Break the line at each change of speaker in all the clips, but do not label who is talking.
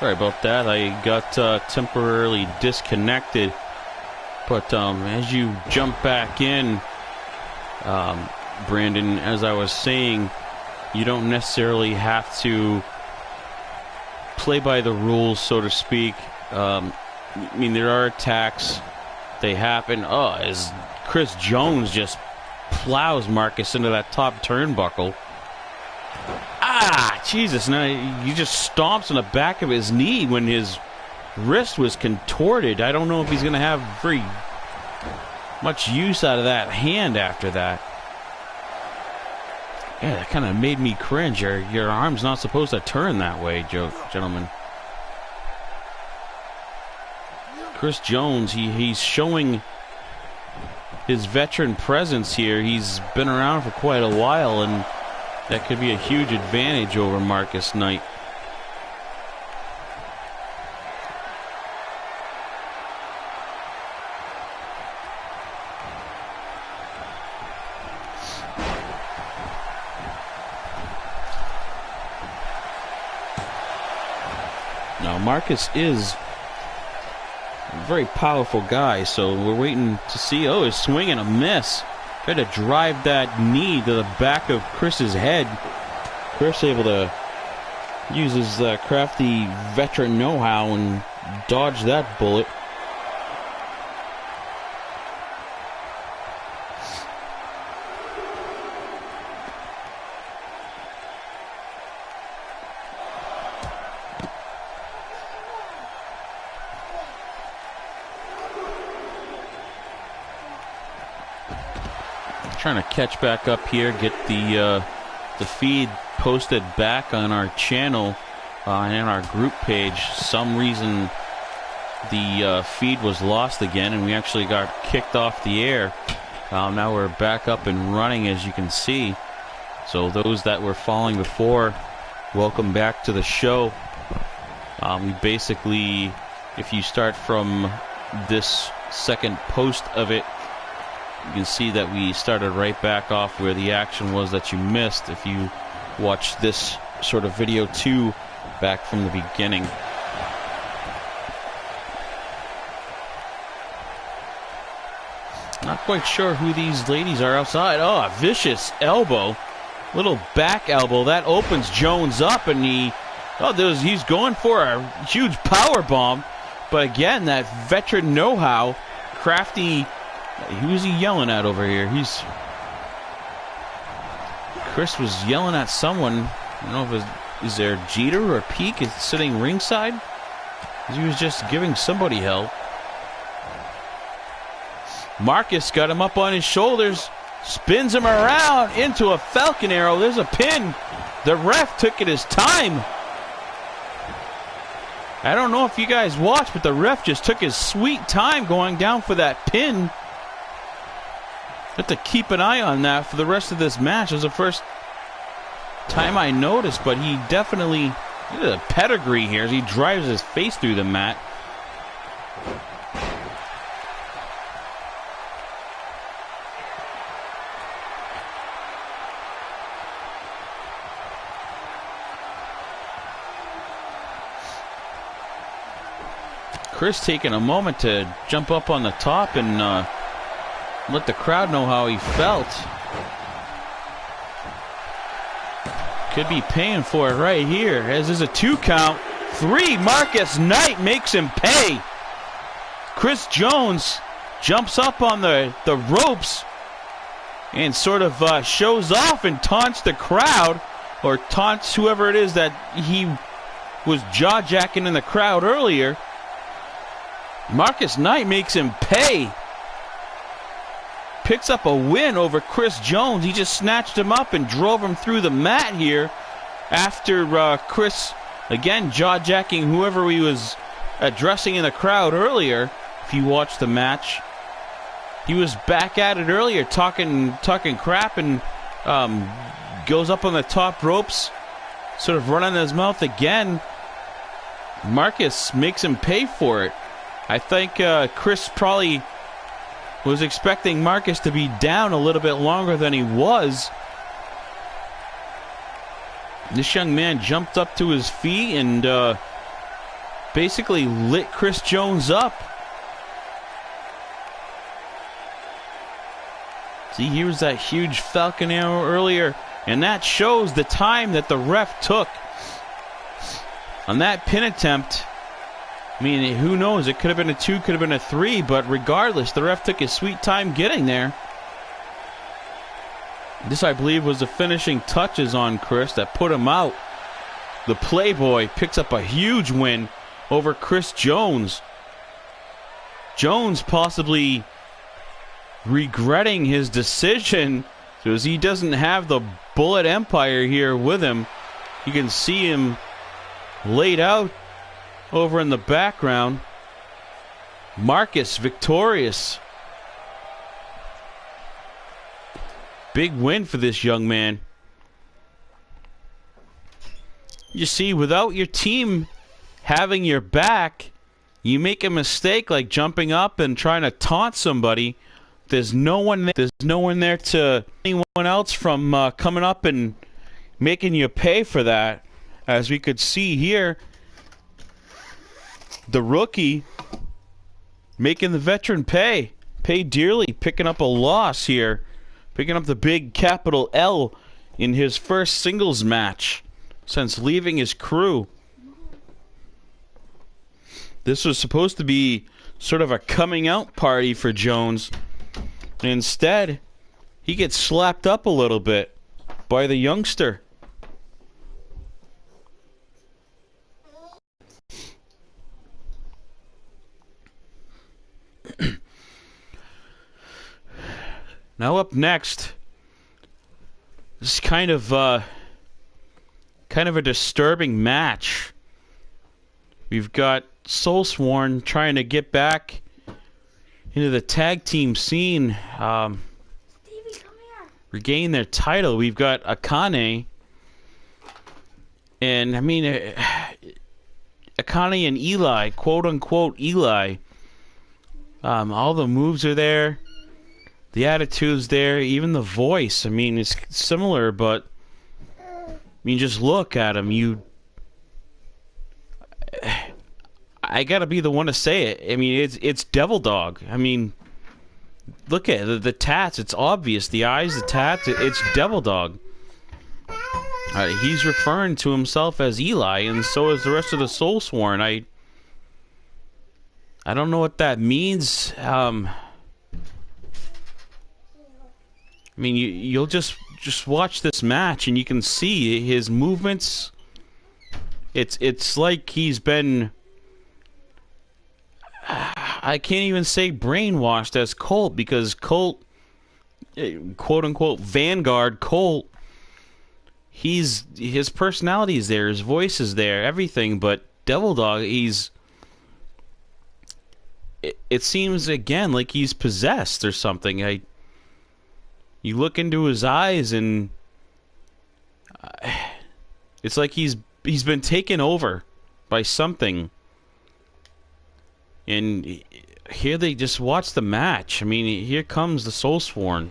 Sorry about that. I got temporarily disconnected. But as you jump back in, Brandon, as I was saying, you don't necessarily have to play by the rules, so to speak. I mean, there are attacks. They happen. As Chris Jones just plows Marcus into that top turnbuckle. Jesus, now he just stomps on the back of his knee when his wrist was contorted. I don't know if he's going to have very much use out of that hand after that. Yeah, that kind of made me cringe. Your arm's not supposed to turn that way, gentlemen. Chris Jones, he's showing his veteran presence here. He's been around for quite a while, and that could be a huge advantage over Marcus Knight. Now, Marcus is a very powerful guy, so we're waiting to see. Oh, his swing and a miss. Tried to drive that knee to the back of Chris's head. Chris able to use his crafty veteran know-how and dodge that bullet. Trying to catch back up here, get the feed posted back on our channel and our group page. Some reason the feed was lost again, and we actually got kicked off the air. Now we're back up and running, as you can see. So those that were following before, welcome back to the show. We basically, if you start from this second post of it, you can see that we started right back off where the action was that you missed if you watch this sort of video too back from the beginning. Not quite sure who these ladies are outside. Oh, a vicious elbow. Little back elbow. That opens Jones up, and he's going for a huge power bomb. But again, that veteran know-how, crafty. Who's he yelling at over here? Chris was yelling at someone. I don't know if is there Jeter or Peak is sitting ringside? He was just giving somebody hell. Marcus got him up on his shoulders, spins him around into a Falcon Arrow. There's a pin. The ref took it his time. I don't know if you guys watched, but the ref just took his sweet time going down for that pin. Have to keep an eye on that for the rest of this match. It was the first time I noticed, but he definitely did a pedigree here as he drives his face through the mat. Chris taking a moment to jump up on the top and let the crowd know how he felt. Could be paying for it right here, as is a 2 count. 3, Marcus Knight makes him pay. Chris Jones jumps up on the ropes and sort of shows off and taunts the crowd, or taunts whoever it is that he was jaw-jacking in the crowd earlier. Marcus Knight makes him pay. Picks up a win over Chris Jones. He just snatched him up and drove him through the mat here after Chris, again, jaw-jacking whoever he was addressing in the crowd earlier. If you watch the match, he was back at it earlier, talking crap, and goes up on the top ropes, sort of running his mouth again. Marcus makes him pay for it. I think Chris probably was expecting Marcus to be down a little bit longer than he was. This young man jumped up to his feet and basically lit Chris Jones up. See, here was that huge Falcon arrow earlier, and that shows the time that the ref took on that pin attempt. I mean, who knows? It could have been a 2, could have been a 3, but regardless, the ref took his sweet time getting there. This, I believe, was the finishing touches on Chris that put him out. The Playboy picks up a huge win over Chris Jones. Jones possibly regretting his decision because he doesn't have the Bullet Empire here with him. You can see him laid out over in the background. Marcus victorious. Big win for this young man. You see, without your team having your back, you make a mistake like jumping up and trying to taunt somebody. There's no one there to anyone else from coming up and making you pay for that. As we could see here, the rookie making the veteran pay dearly, picking up a loss here, picking up the big capital L in his first singles match since leaving his crew. This was supposed to be sort of a coming out party for Jones. Instead, he gets slapped up a little bit by the youngster. Now up next, this is kind of a disturbing match. We've got Soulsworn trying to get back into the tag team scene,
Stevie, come here.
regain their title. We've got Akane, and I mean, Akane and Eli, quote unquote Eli. All the moves are there, the attitude's there, even the voice. I mean, it's similar, but I mean, just look at him. I gotta be the one to say it. I mean, it's Devil Dog. I mean, look at the tats. It's obvious. The eyes, the tats. It's Devil Dog. He's referring to himself as Eli, and so is the rest of the Soulsworn. I don't know what that means. I mean, you'll just watch this match, and you can see his movements. It's like he's been, I can't even say brainwashed as Colt, because Colt, quote unquote Vanguard Colt, his personality is there, his voice is there, everything. But Devil Dog, it seems again like he's possessed or something. You look into his eyes, and it's like he's been taken over by something. And here they just watch the match. I mean, here comes the Soulsworn.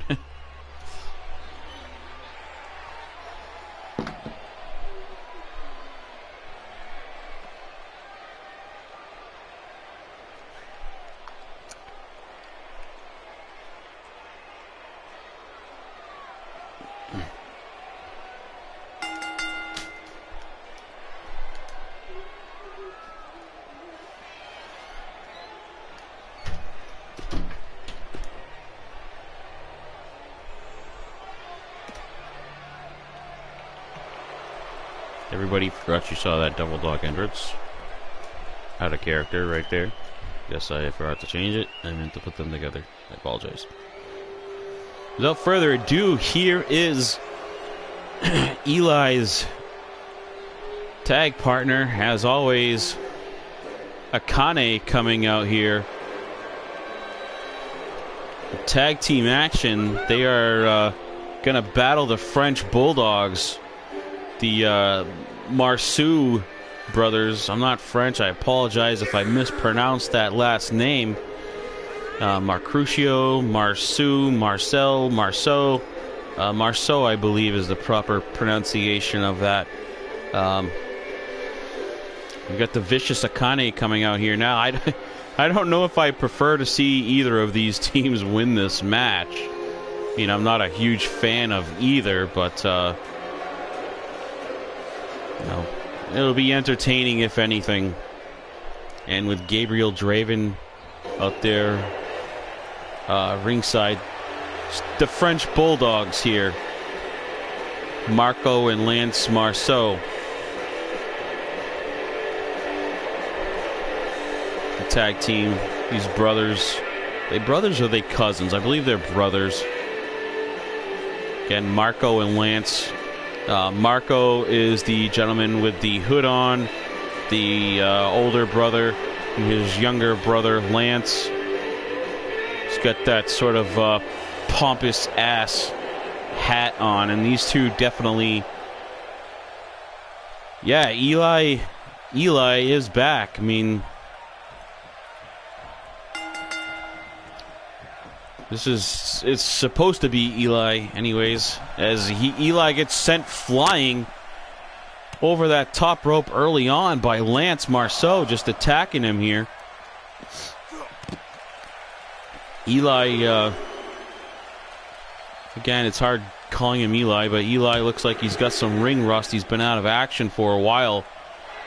Everybody forgot you saw that Double Dog entrance. Out of character right there. Guess I forgot to change it. I meant to put them together. I apologize. Without further ado, here is Eli's tag partner, as always, Akane, coming out here. Tag team action. They are going to battle the French Bulldogs. The Marceau brothers. I'm not French. I apologize if I mispronounced that last name. Marcrucio, Marceau, Marcel, Marceau. Marceau, I believe, is the proper pronunciation of that. We got the vicious Akane coming out here now. I don't know if I prefer to see either of these teams win this match. I mean, I'm not a huge fan of either, but it'll be entertaining if anything. And with Gabriel Draven out there ringside, the French Bulldogs here, Marco and Lance Marceau. The tag team, these brothers. They brothers or they cousins? I believe they're brothers. Again, Marco and Lance. Marco is the gentleman with the hood on, the older brother, his younger brother Lance. He's got that sort of pompous ass hat on, and these two definitely. Yeah, Eli is back. I mean, it's supposed to be Eli anyways, as Eli gets sent flying over that top rope early on by Lance Marceau, just attacking him here. Eli, again, it's hard calling him Eli, but Eli looks like he's got some ring rust. He's been out of action for a while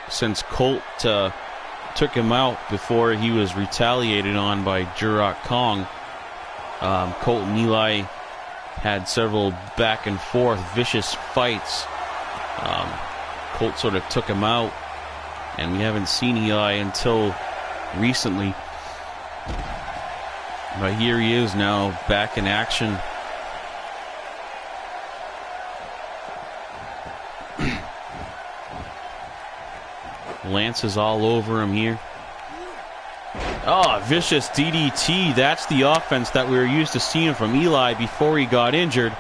since Colt took him out before he was retaliated on by Jurak Kong. Colt and Eli had several back and forth vicious fights. Colt sort of took him out, and we haven't seen Eli until recently. But here he is now, back in action. Lance is all over him here. Oh, vicious DDT. That's the offense that we were used to seeing from Eli before he got injured.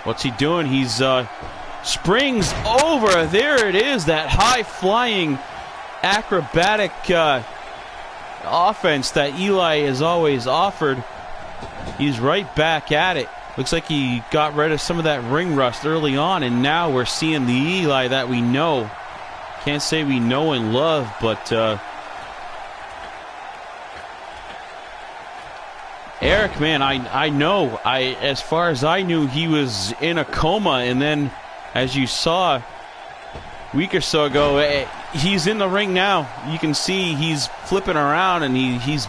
What's he doing? He's springs over. There it is, that high-flying acrobatic offense that Eli has always offered. He's right back at it. Looks like he got rid of some of that ring rust early on, and now we're seeing the Eli that we know. Can't say we know and love, but Eric, man, I know. As far as I knew, he was in a coma, and then, as you saw a week or so ago, he's in the ring now. You can see he's flipping around, and he's.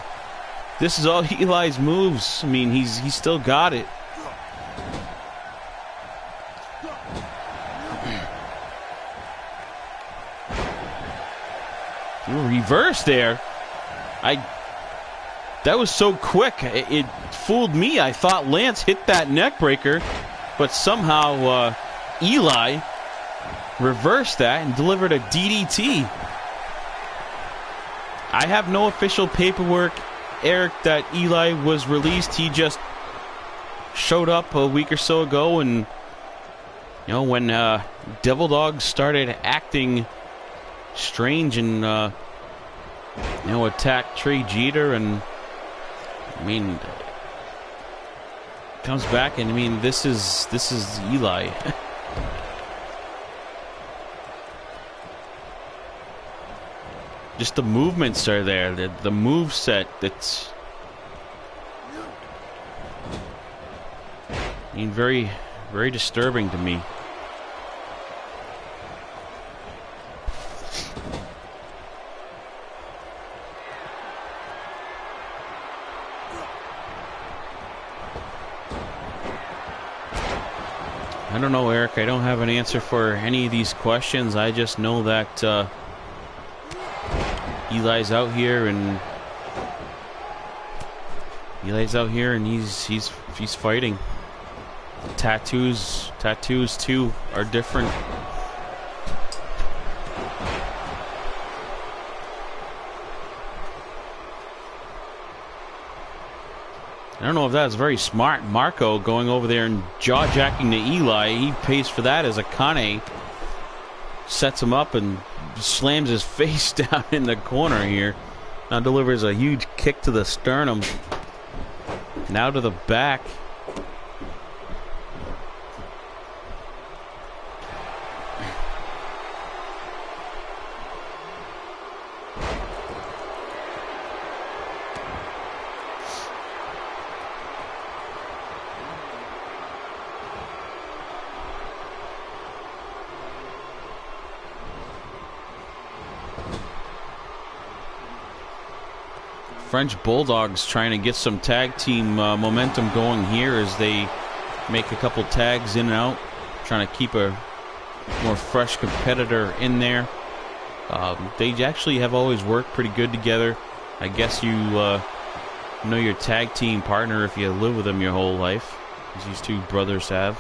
This is all Eli's moves. I mean, he's still got it. Reverse there. That was so quick. It fooled me. I thought Lance hit that neck breaker, but somehow Eli reversed that and delivered a DDT. I have no official paperwork, Eric, that Eli was released. He just showed up a week or so ago, and when Devil Dog started acting strange and attacked Trey Jeter, and I mean, comes back, and I mean, this is Eli. Just the movements are there. The move set, that's, I mean, very, very disturbing to me. I don't know, Eric. I don't have an answer for any of these questions. I just know that Eli's out here, and he's fighting. Tattoos too are different. I don't know if that's very smart. Marco going over there and jaw-jacking to Eli. He pays for that as Akane sets him up and slams his face down in the corner here. Now delivers a huge kick to the sternum. Now to the back. French Bulldogs trying to get some tag team momentum going here as they make a couple tags in and out, trying to keep a more fresh competitor in there. They actually have always worked pretty good together. I guess you know your tag team partner if you live with them your whole life, as these two brothers have.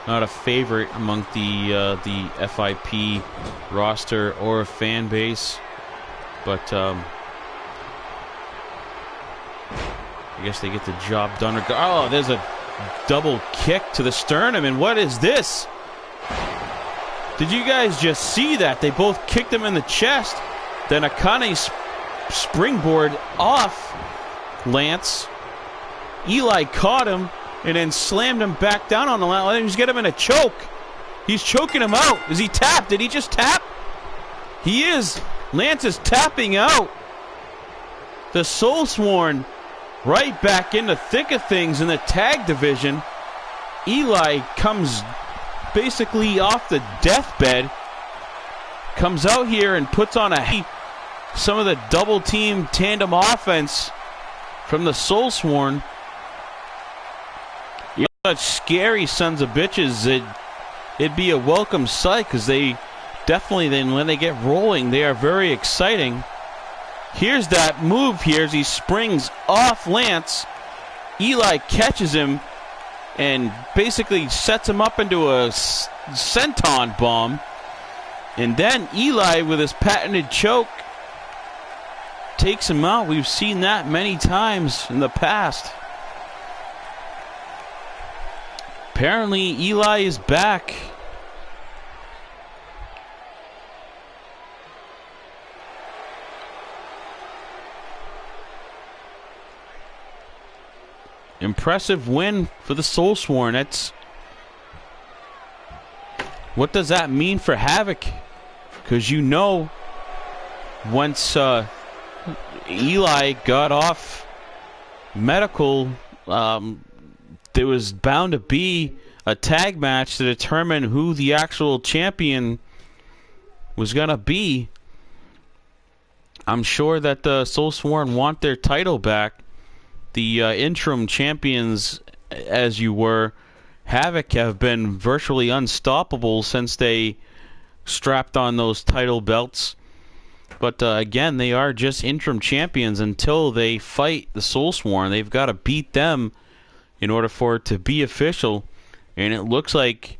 Not a favorite among the FIP roster or fan base, but I guess they get the job done. Oh, there's a double kick to the sternum, and what is this? Did you guys just see that? They both kicked him in the chest. Then Akane springboard off Lance. Eli caught him and then slammed him back down on the line. He's got him in a choke. He's choking him out. Is he tapped? Did he just tap? He is. Lance is tapping out. The Soulsworn right back in the thick of things in the tag division. Eli comes basically off the deathbed. Comes out here and puts on some of the double team tandem offense from the Soulsworn. You're such scary sons of bitches. It'd be a welcome sight because they definitely, then when they get rolling, they are very exciting. Here's that move here as he springs off Lance. Eli catches him and basically sets him up into a senton bomb. And then Eli, with his patented choke, takes him out. We've seen that many times in the past. Apparently, Eli is back. Impressive win for the Soulsworn. What does that mean for Havoc? Because you know, once Eli got off medical, there was bound to be a tag match to determine who the actual champion was going to be. I'm sure that the Soulsworn want their title back. The interim champions, as you were, Havoc, have been virtually unstoppable since they strapped on those title belts. But again, they are just interim champions until they fight the Soulsworn. They've got to beat them in order for it to be official. And it looks like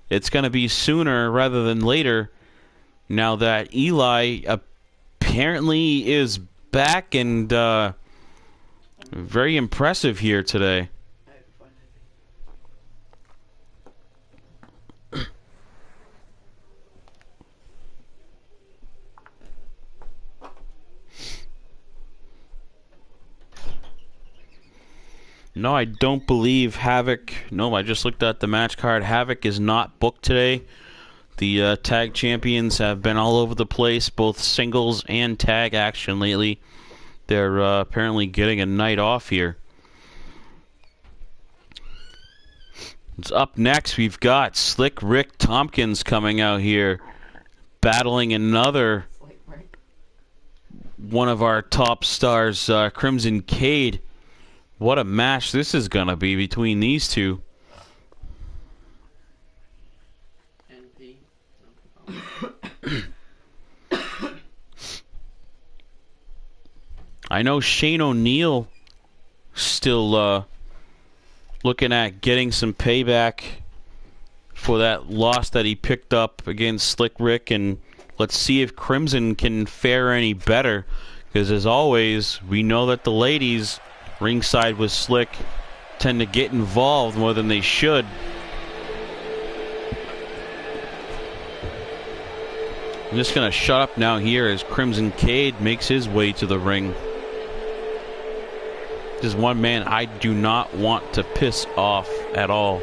it's going to be sooner rather than later now that Eli apparently is back and very impressive here today. No, I don't believe Havoc. No, I just looked at the match card. Havoc is not booked today. The tag champions have been all over the place, both singles and tag action lately. They're apparently getting a night off here. It's up next. We've got Slick Rick Tompkins coming out here, battling another one of our top stars, Crimson Cade. What a match this is going to be between these two. I know Shane O'Neill still looking at getting some payback for that loss that he picked up against Slick Rick, and let's see if Crimson can fare any better, because as always, we know that the ladies ringside with Slick tend to get involved more than they should. I'm just going to shut up now here as Crimson Cade makes his way to the ring. This is one man I do not want to piss off at all.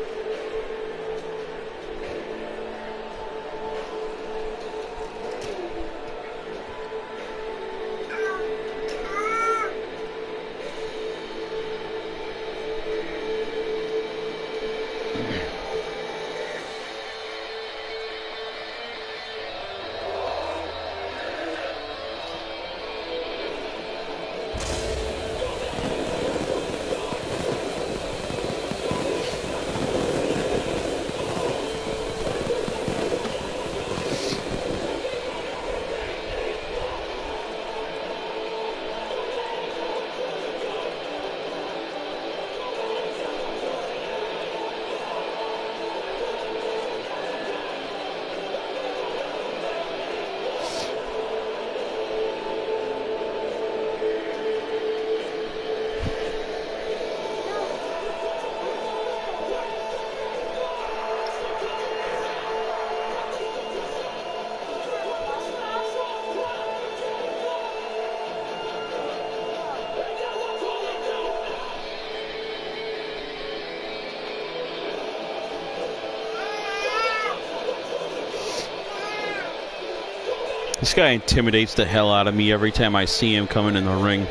This guy intimidates the hell out of me every time I see him coming in the ring.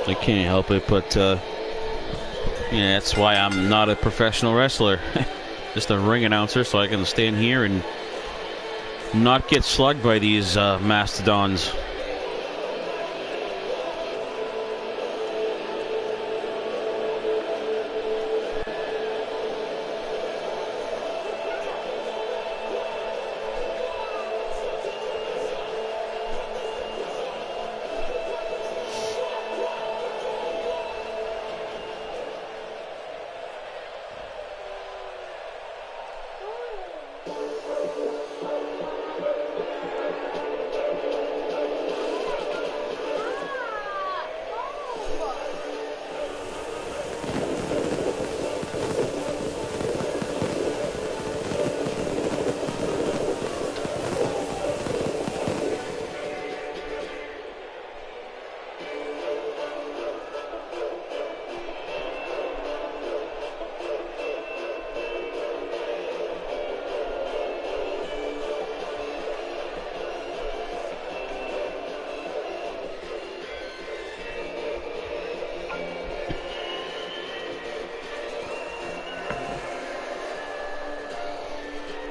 I can't help it, but yeah, that's why I'm not a professional wrestler. Just a ring announcer, so I can stand here and not get slugged by these mastodons.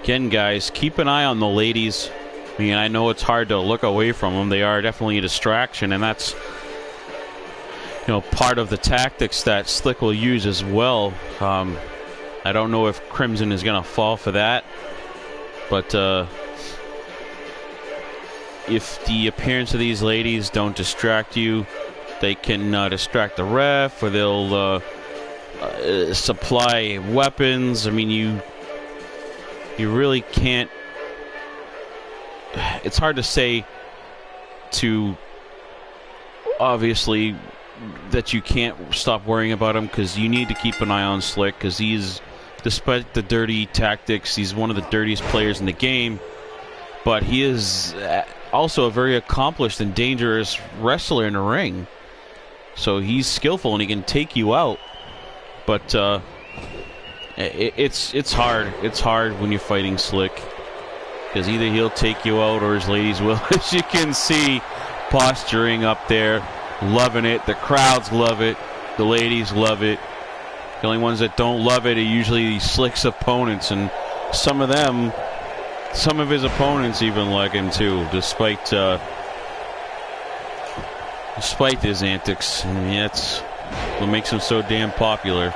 Again, guys, keep an eye on the ladies. I mean, I know it's hard to look away from them. They are definitely a distraction, and that's, you know, part of the tactics that Slick will use as well. I don't know if Crimson is going to fall for that, but if the appearance of these ladies don't distract you, they can distract the ref, or they'll supply weapons. I mean, you really can't. It's hard to say to obviously that you can't stop worrying about him, because you need to keep an eye on Slick, because he's, despite the dirty tactics, he's one of the dirtiest players in the game, but he is also a very accomplished and dangerous wrestler in the ring. So he's skillful and he can take you out, but it's hard. It's hard when you're fighting Slick, because either he'll take you out or his ladies will. As you can see, posturing up there, loving it. The crowds love it. The ladies love it. The only ones that don't love it are usually Slick's opponents, and some of his opponents even like him too, despite his antics. I mean, that's what makes him so damn popular.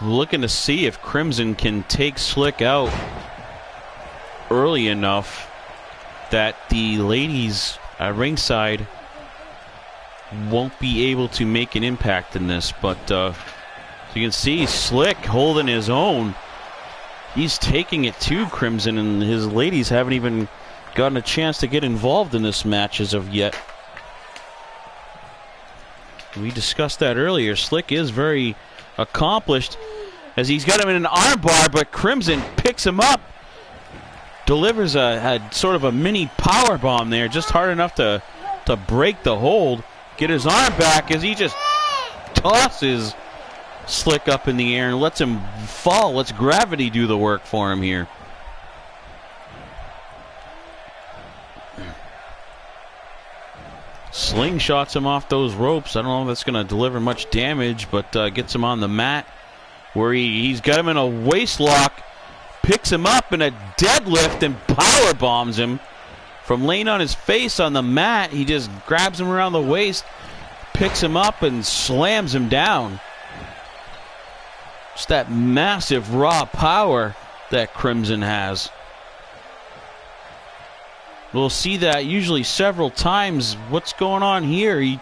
Looking to see if Crimson can take Slick out early enough that the ladies at ringside won't be able to make an impact in this. But so you can see Slick holding his own. He's taking it to Crimson, and his ladies haven't even gotten a chance to get involved in this match as of yet. We discussed that earlier. Slick is very accomplished, as he's got him in an armbar, but Crimson picks him up, delivers a sort of a mini power bomb there, just hard enough to break the hold, get his arm back as he just tosses Slick up in the air and lets him fall. Lets gravity do the work for him here. Slingshots him off those ropes. I don't know if that's going to deliver much damage, but gets him on the mat, where he's got him in a waist lock, picks him up in a deadlift and power bombs him from laying on his face on the mat. He just grabs him around the waist, picks him up, and slams him down. Just that massive raw power that Crimson has. We'll see that usually several times. What's going on here? He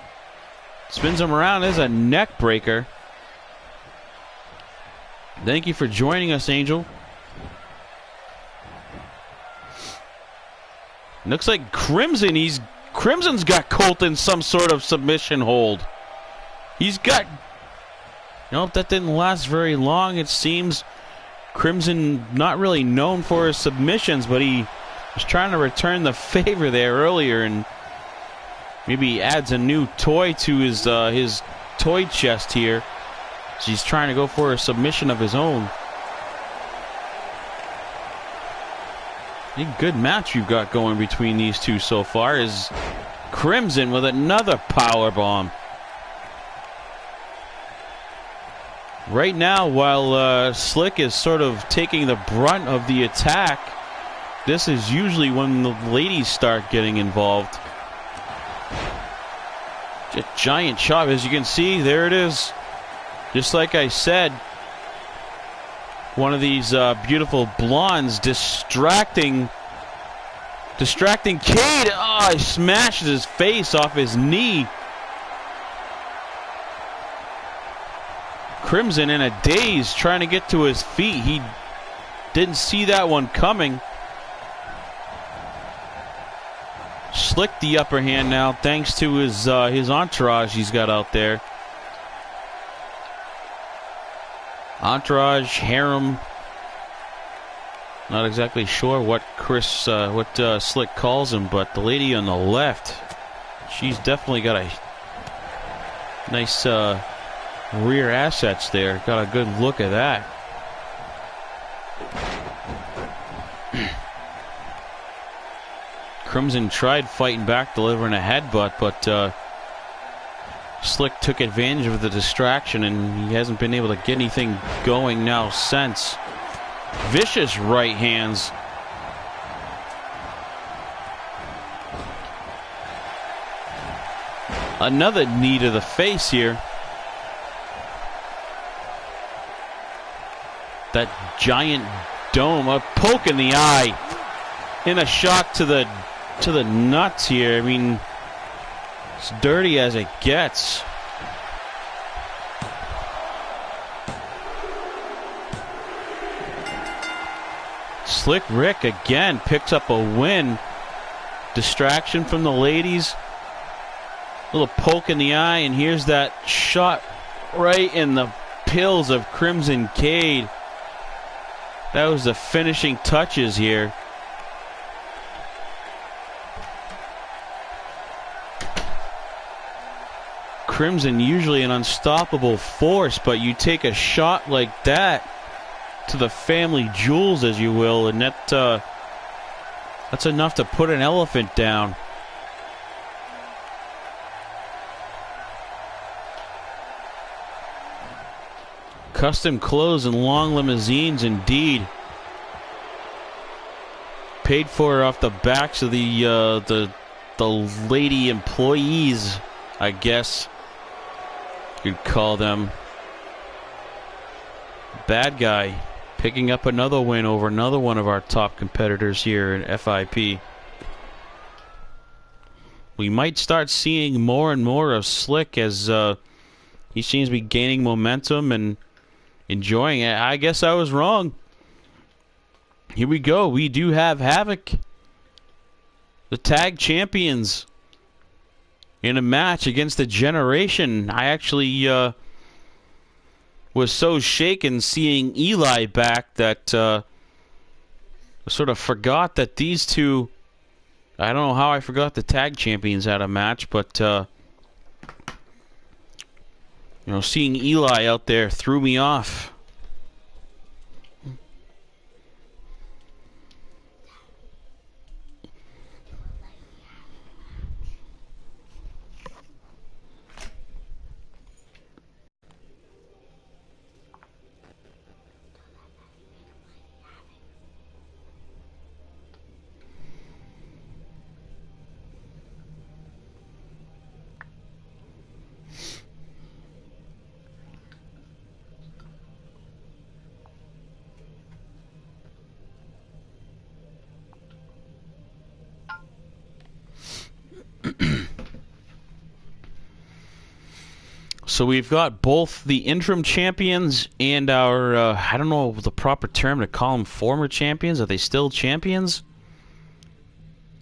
spins him around. There's a neck breaker. Thank you for joining us, Angel. Looks like Crimson's got Colt in some sort of submission hold. He's got... Nope, that didn't last very long, it seems. Crimson not really known for his submissions, but he was trying to return the favor there earlier, and maybe adds a new toy to his toy chest here. So he's trying to go for a submission of his own. A good match we've got going between these two so far is Crimson with another power bomb. Right now, while Slick is sort of taking the brunt of the attack, this is usually when the ladies start getting involved. A giant chop, as you can see, there it is. Just like I said, one of these beautiful blondes distracting Cade. Oh, he smashes his face off his knee. Crimson in a daze trying to get to his feet. He didn't see that one coming. Slick the upper hand now thanks to his entourage he's got out there. Entourage, harem. Not exactly sure what Slick calls him, but the lady on the left, she's definitely got a nice rear assets there. Got a good look at that. Crimson tried fighting back, delivering a headbutt, but Slick took advantage of the distraction, and he hasn't been able to get anything going now since. Vicious right hands. Another knee to the face here. That giant dome, a poke in the eye, and a shot to the nuts here. I mean, it's dirty as it gets. Slick Rick again picks up a win. Distraction from the ladies. Little poke in the eye, and here's that shot right in the pills of Crimson Cade. That was the finishing touches here. Crimson usually an unstoppable force, but you take a shot like that to the family jewels, as you will, and that's enough to put an elephant down. Custom clothes and long limousines, indeed. Paid for off the backs of the lady employees, I guess you'd call them. Bad guy picking up another win over another one of our top competitors here in FIP. We might start seeing more and more of Slick as he seems to be gaining momentum and enjoying it. I guess I was wrong. Here we go. We do have Havoc, the tag champions, in a match against the Generation. I actually was so shaken seeing Eli back that I sort of forgot that these two... I don't know how I forgot the tag champions had a match, but you know, seeing Eli out there threw me off. So we've got both the interim champions and our, I don't know the proper term to call them, former champions. Are they still champions?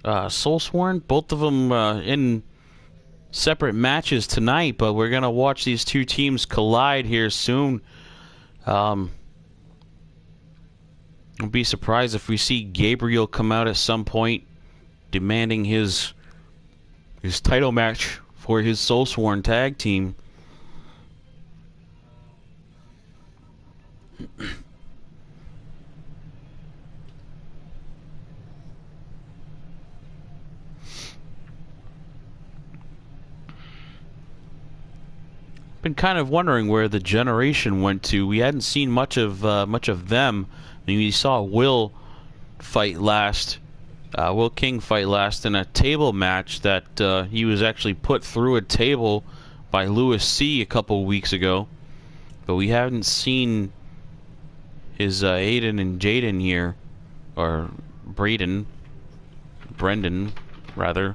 Soulsworn. Both of them in separate matches tonight, but we're going to watch these two teams collide here soon. I'll be surprised if we see Gabriel come out at some point demanding his title match for his Soulsworn tag team. Been kind of wondering where the Generation went to. We hadn't seen much of them. I mean, we saw Will fight last, Will King fight last in a table match that he was actually put through a table by Lewis C. a couple weeks ago, but we haven't seen his Aiden and Jaden here, or Brendan rather,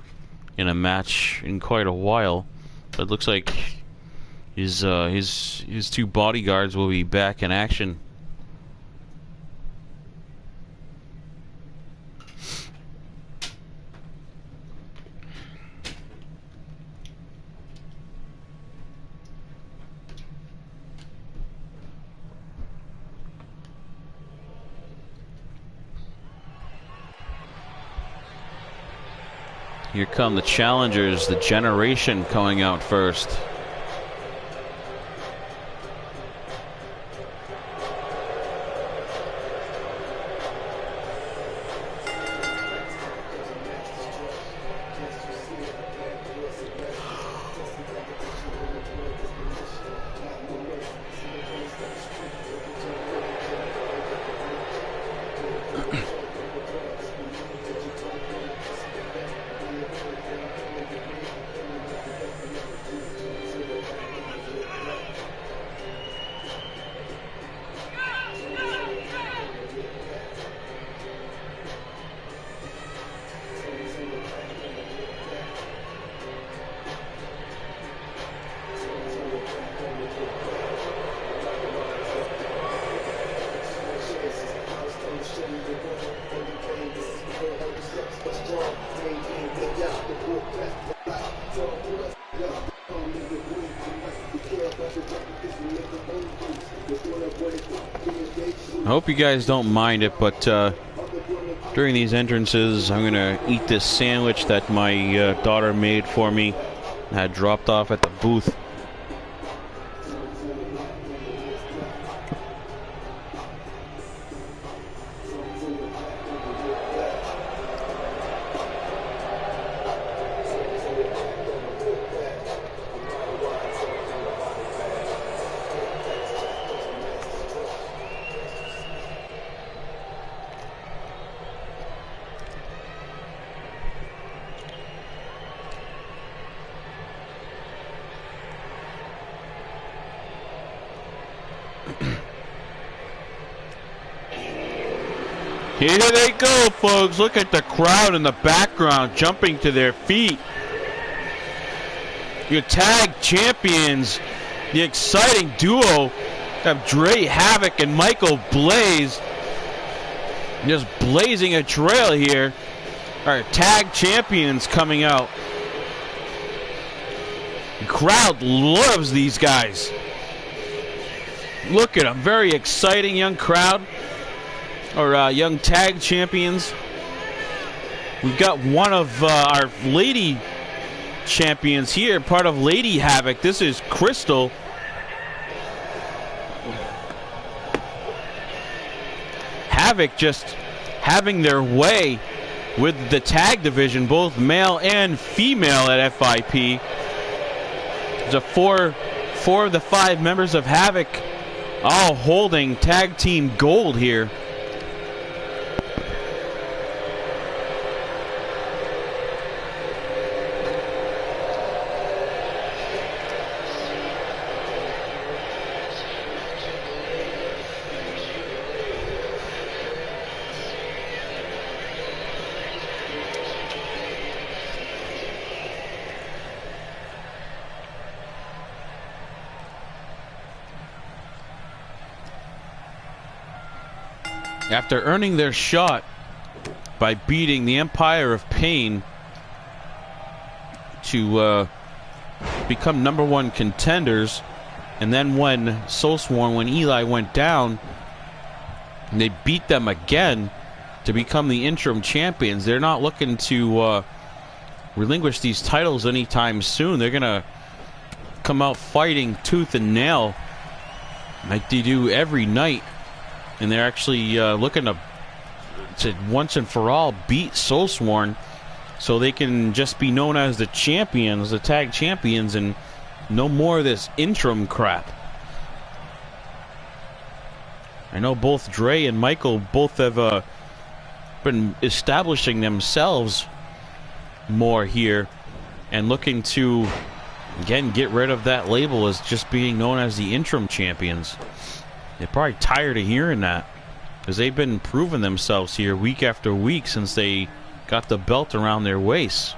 in a match in quite a while. But it looks like his two bodyguards will be back in action. Here come the challengers, the Generation coming out first. I hope you guys don't mind it, but during these entrances, I'm going to eat this sandwich that my daughter made for me. I had dropped off at the booth. Here they go, folks. Look at the crowd in the background jumping to their feet. Your tag champions, the exciting duo of Dre Havoc and Michael Blaze, just blazing a trail here. Our tag champions coming out. The crowd loves these guys. Look at them. Very exciting young crowd. Or young tag champions. We've got one of our lady champions here, part of Lady Havoc. This is Crystal. Havoc just having their way with the tag division, both male and female at FIP. There's four of the 5 members of Havoc all holding tag team gold here. After earning their shot by beating the Empire of Pain to become #1 contenders. And then when Soulsworn, when Eli went down, they beat them again to become the interim champions. They're not looking to relinquish these titles anytime soon. They're going to come out fighting tooth and nail like they do every night. And they're actually looking to once and for all beat Soulsworn so they can just be known as the champions, the tag champions, and no more of this interim crap. I know both Dre and Michael both have been establishing themselves more here and looking to, again, get rid of that label as just being known as the interim champions. They're probably tired of hearing that because they've been proving themselves here week after week since they got the belt around their waists.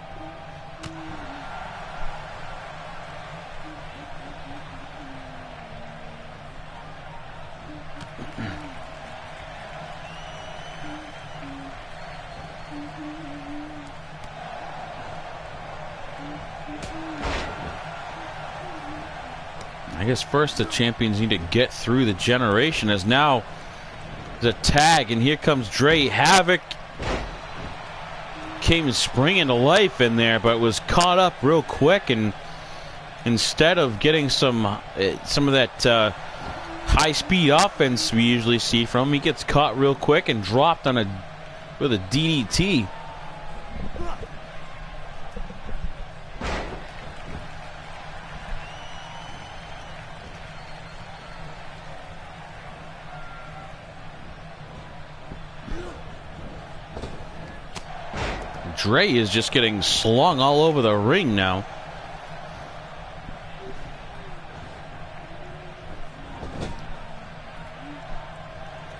I guess first the champions need to get through the generation, as now the tag, and here comes Dre. Havoc came springing to life in there, but was caught up real quick, and instead of getting some of that high-speed offense we usually see from him, he gets caught real quick and dropped on with a DDT. Dre is just getting slung all over the ring now.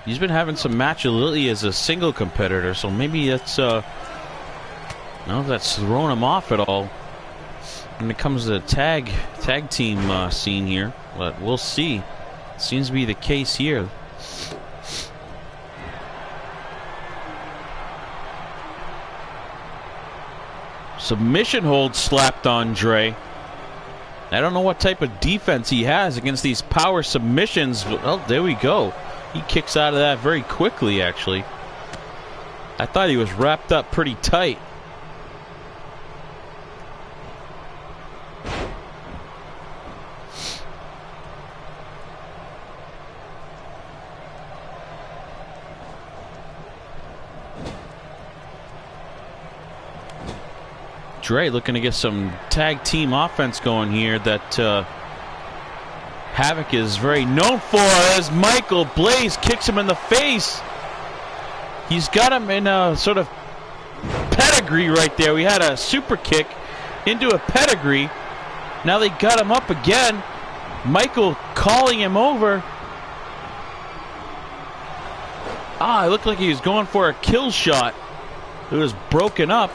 He's been having some matchability as a single competitor, so maybe that's I don't know if that's thrown him off at all when it comes to the tag team scene here, but we'll see. Seems to be the case here. Submission hold slapped on Dre. I don't know what type of defense he has against these power submissions. Well, there we go. He kicks out of that very quickly, actually. I thought he was wrapped up pretty tight. Dre looking to get some tag team offense going here that Havoc is very known for, as Michael Blaze kicks him in the face. He's got him in a sort of pedigree right there. We had a super kick into a pedigree. Now they got him up again. Michael calling him over. It looked like he was going for a kill shot. It was broken up.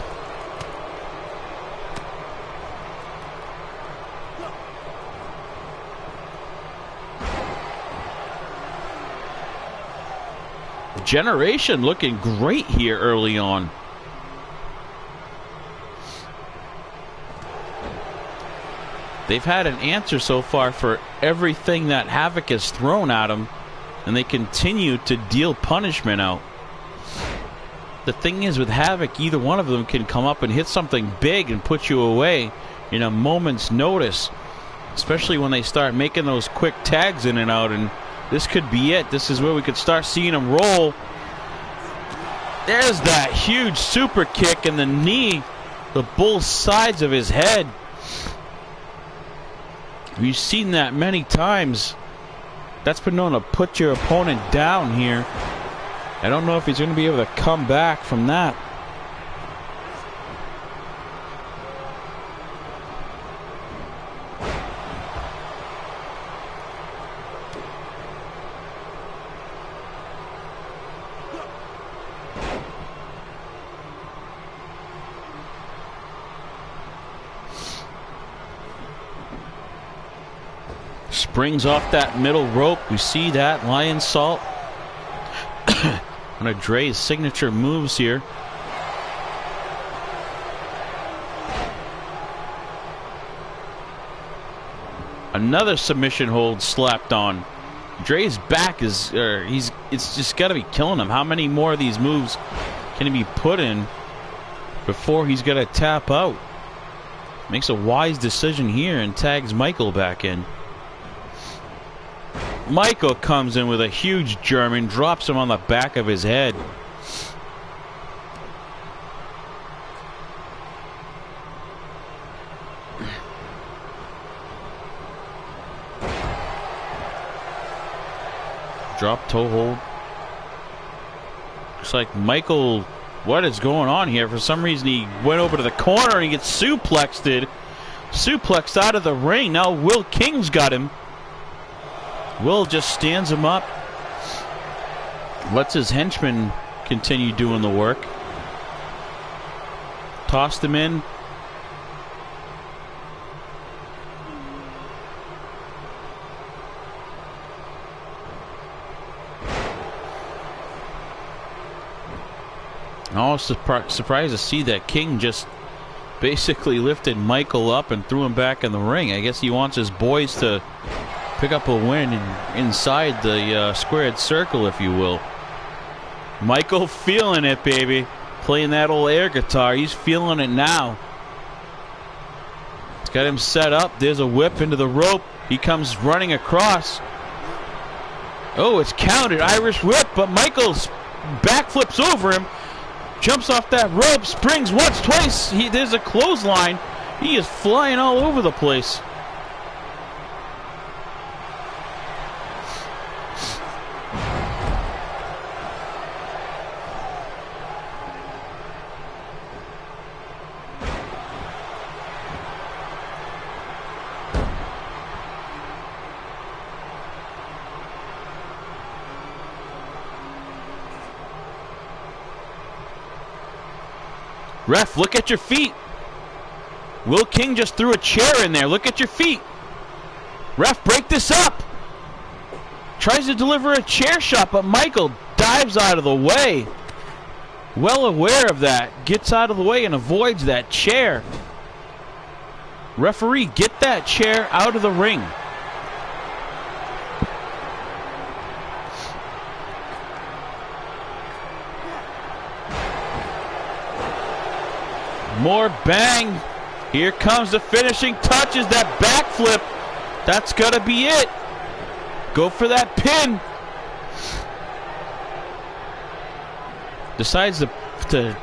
Generation looking great here early on. They've had an answer so far for everything that Havoc has thrown at them, and they continue to deal punishment out. The thing is, with Havoc, either one of them can come up and hit something big and put you away in a moment's notice, especially when they start making those quick tags in and out, and this could be it. This is where we could start seeing him roll. There's that huge super kick and the knee to both sides of his head. We've seen that many times. That's been known to put your opponent down here. I don't know if he's going to be able to come back from that. Springs off that middle rope. We see that lion salt. One of Dre's signature moves here. Another submission hold slapped on. Dre's back is, it's just got to be killing him. How many more of these moves can he be put in before he's got to tap out? Makes a wise decision here and tags Michael back in. Michael comes in with a huge German, drops him on the back of his head. Drop toe hold. Looks like Michael, what is going on here? For some reason he went over to the corner and he gets suplexed. Suplexed out of the ring. Now Will King's got him. Will just stands him up. Lets his henchman continue doing the work. Tossed him in. I was surprised to see that King just basically lifted Michael up and threw him back in the ring. I guess he wants his boys to pick up a win inside the squared circle, if you will. Michael feeling it, baby. Playing that old air guitar. He's feeling it now. It's got him set up. There's a whip into the rope. He comes running across. Oh, it's counted. Irish whip, but Michael's backflips over him. Jumps off that rope, springs once, twice. There's a clothesline. He is flying all over the place. Ref, look at your feet. Will King just threw a chair in there. Look at your feet. Ref, break this up. Tries to deliver a chair shot, but Michael dives out of the way. Well aware of that. Gets out of the way and avoids that chair. Referee, get that chair out of the ring. More bang. Here comes the finishing touches. That backflip. That's got to be it. Go for that pin. Decides to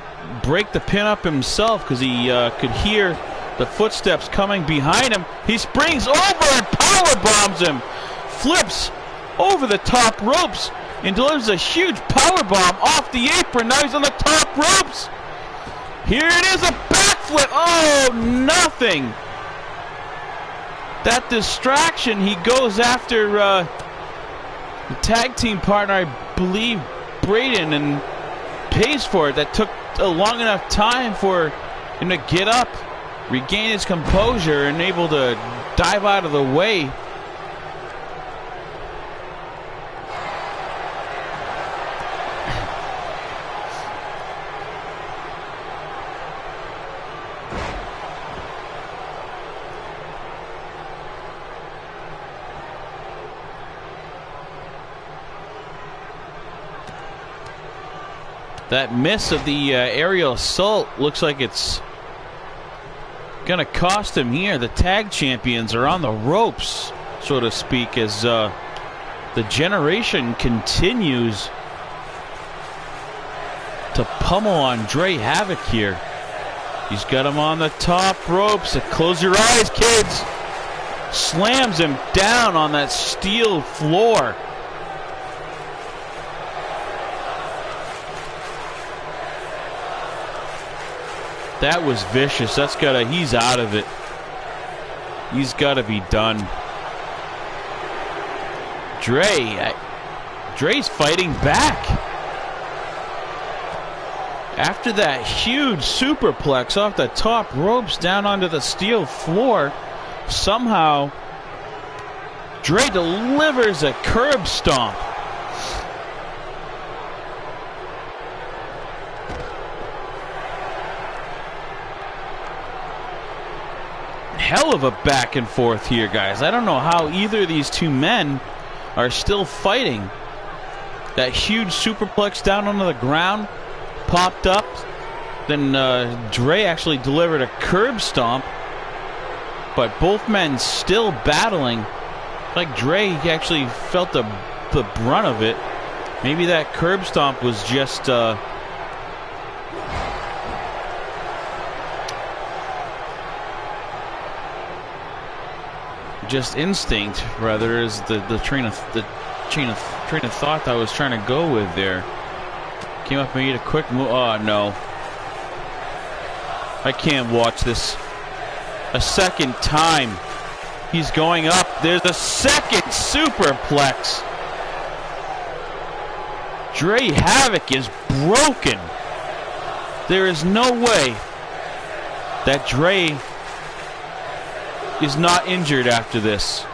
break the pin up himself because he could hear the footsteps coming behind him. He springs over and power bombs him. Flips over the top ropes and delivers a huge power bomb off the apron. Now he's on the top ropes. Here it is, a backflip. Oh, nothing. That distraction, he goes after the tag team partner, I believe, Braden, and pays for it. That took a long enough time for him to get up, regain his composure, and able to dive out of the way. That miss of the aerial assault looks like it's going to cost him here. The tag champions are on the ropes, so to speak, as the generation continues to pummel on Dre Havoc here. He's got him on the top ropes. Close your eyes, kids. Slams him down on that steel floor. That was vicious. That's gotta, he's out of it. He's gotta be done. Dre's fighting back. After that huge superplex off the top ropes down onto the steel floor, somehow Dre delivers a curb stomp. hell of a back and forth here, guys. I don't know how either of these two men are still fighting. That huge superplex down onto the ground popped up. Then Dre actually delivered a curb stomp. But both men still battling. Like Dre, he actually felt the brunt of it. Maybe that curb stomp was just instinct, rather, is the train of thought that I was trying to go with there. Came up and made a quick move. Oh no, I can't watch this a second time. He's going up. There's a second superplex. Dre Havoc is broken. There is no way that Dre is not injured after this.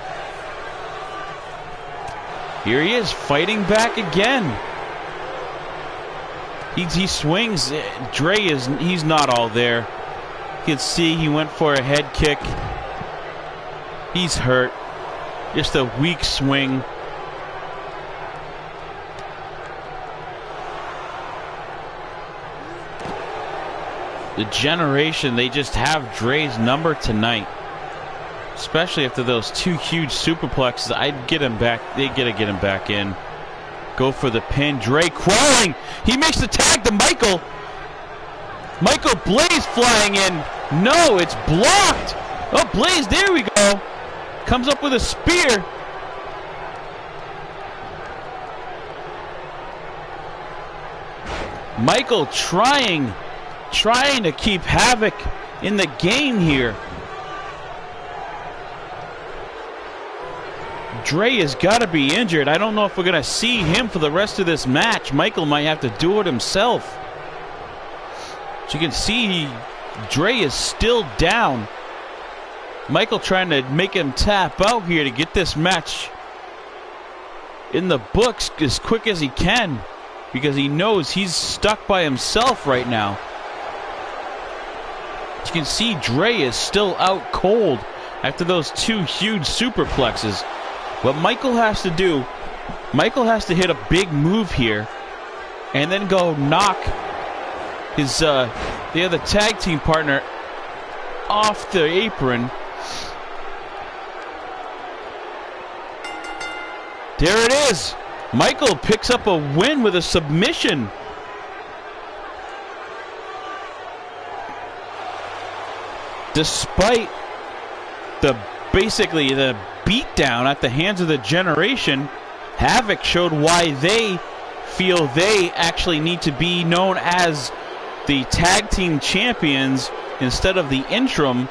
Here he is fighting back again. He swings. He's not all there. You can see he went for a head kick. He's hurt. Just a weak swing. The Generation, they just have Dre's number tonight. Especially after those two huge superplexes. I'd get him back. They gotta get him back in. Go for the pin. Dre crawling. He makes the tag to Michael. Michael Blaze flying in. No, it's blocked. Oh, Blaze, there we go. Comes up with a spear. Michael trying to keep Havoc in the game here. Dre has got to be injured. I don't know if we're going to see him for the rest of this match. Michael might have to do it himself. So you can see Dre is still down. Michael trying to make him tap out here to get this match in the books as quick as he can, because he knows he's stuck by himself right now. You can see Dre is still out cold after those two huge superplexes. What Michael has to do, Michael has to hit a big move here and then go knock his the other tag team partner off the apron. There it is. Michael picks up a win with a submission. Despite basically the beatdown at the hands of the Generation, Havoc showed why they feel they actually need to be known as the tag team champions instead of the interim.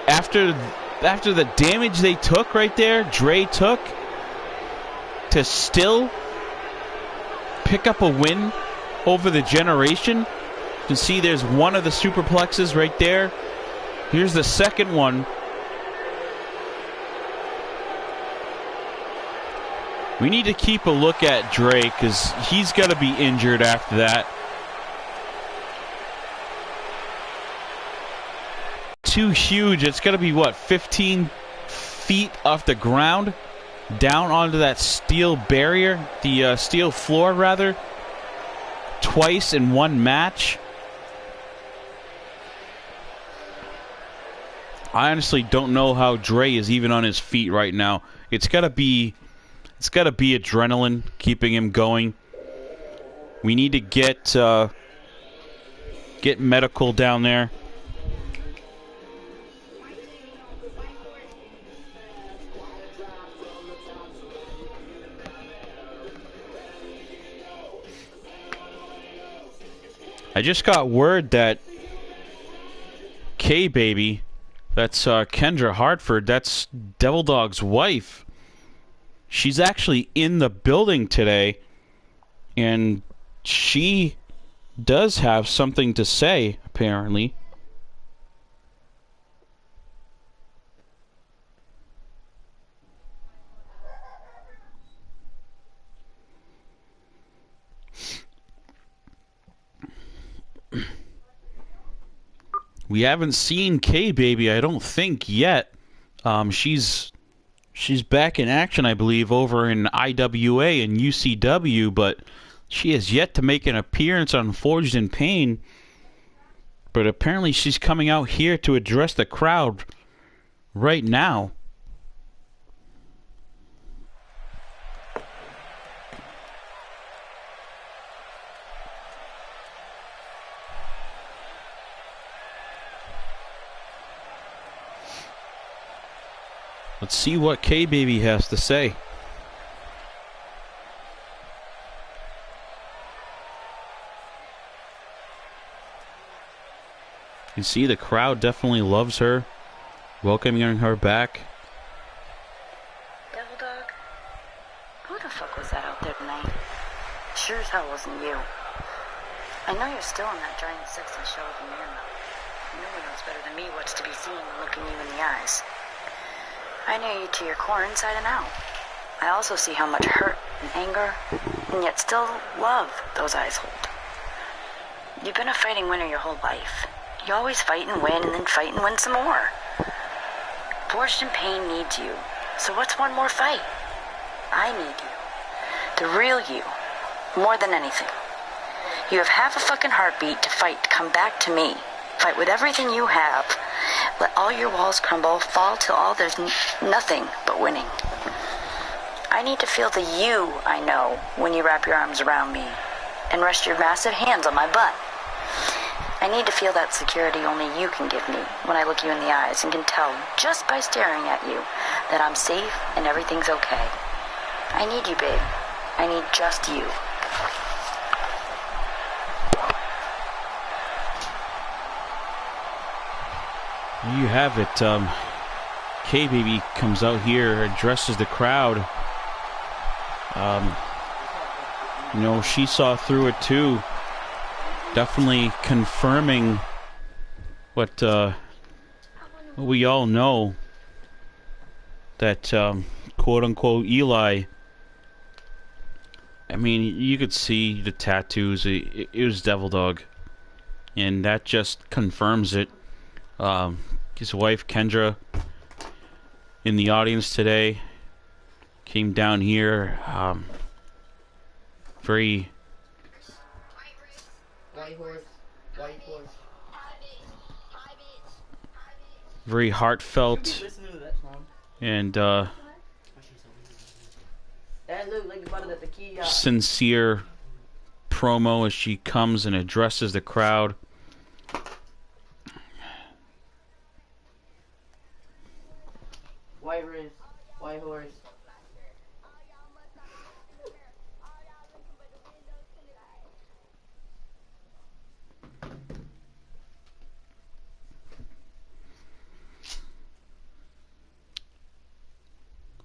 After the damage they took right there, Dre took, to still pick up a win over the Generation. You can see there's one of the superplexes right there. Here's the second one. We need to keep a look at Dre because he's got to be injured after that. Too huge. It's got to be, what, 15 feet off the ground? Down onto that steel barrier, the steel floor, rather. Twice in one match. I honestly don't know how Dre is even on his feet right now. It's got to be adrenaline keeping him going. We need to get medical down there. I just got word that K-Baby, that's Kendra Hartford, that's Devil Dog's wife, she's actually in the building today, and she does have something to say, apparently. We haven't seen K-Baby, I don't think, yet. She's back in action, I believe, over in IWA and UCW, but she has yet to make an appearance on Forged in Pain. But apparently she's coming out here to address the crowd right now. Let's see what K-Baby has to say. You see the crowd definitely loves her, welcoming her back.
Devil Dog, who the fuck was that out there tonight? Sure as hell wasn't you. I know you're still in that giant sexy shell of a man, though. No one knows better than me what's to be seen when looking you in the eyes. I know you to your core inside and out. I also see how much hurt and anger, and yet still love those eyes hold. You've been a fighting winner your whole life. You always fight and win, and then fight and win some more. Forged in Pain needs you. So what's one more fight? I need you. The real you. More than anything. You have half a fucking heartbeat to fight to come back to me. Fight with everything you have. Let all your walls crumble, fall till all there's nothing but winning. I need to feel the you I know when you wrap your arms around me and rest your massive hands on my butt. I need to feel that security only you can give me when I look you in the eyes and can tell just by staring at you that I'm safe and everything's okay. I need you, babe. I need just you.
You have it. K-Baby comes out here, addresses the crowd. You know, she saw through it too. Definitely confirming what we all know, that quote-unquote Eli, I mean, you could see the tattoos. It was Devil Dog, and that just confirms it. His wife Kendra in the audience today came down here, very very heartfelt and sincere promo as she comes and addresses the crowd.
White race, white horse.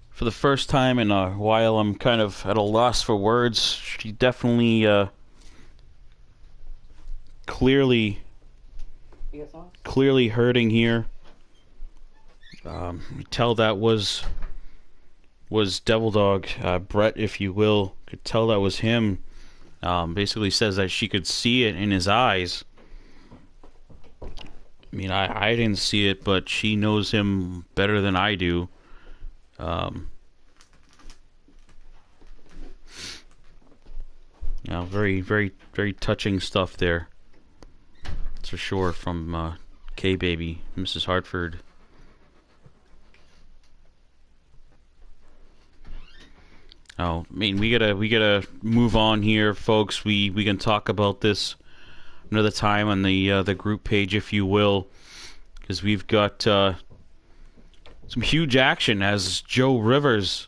For the first time in a while, I'm kind of at a loss for words. She definitely clearly hurting here. You tell that was Devil Dog, Brett, if you will. Could tell that was him. Basically says that she could see it in his eyes. I mean, I didn't see it, but she knows him better than I do. You know, very, very, very touching stuff there. That's for sure from K-Baby, Mrs. Hartford. Oh, I mean, we gotta move on here, folks. We can talk about this another time on the group page, if you will, because we've got some huge action as Joe Rivers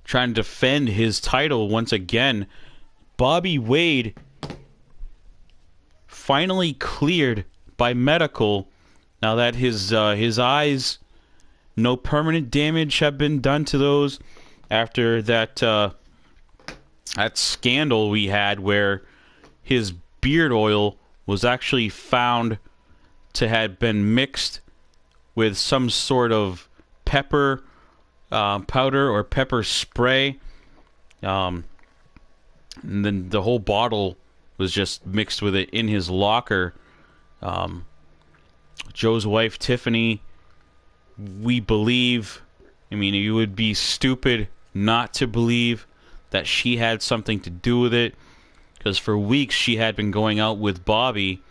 trying to defend his title once again. Bobby Wade finally cleared by medical now that his eyes, no permanent damage have been done to those. After that scandal we had where his beard oil was actually found to have been mixed with some sort of pepper powder or pepper spray, and then the whole bottle was just mixed with it in his locker. Joe's wife, Tiffany, we believe, I mean, you would be stupid not to believe that she had something to do with it, because for weeks she had been going out with Bobby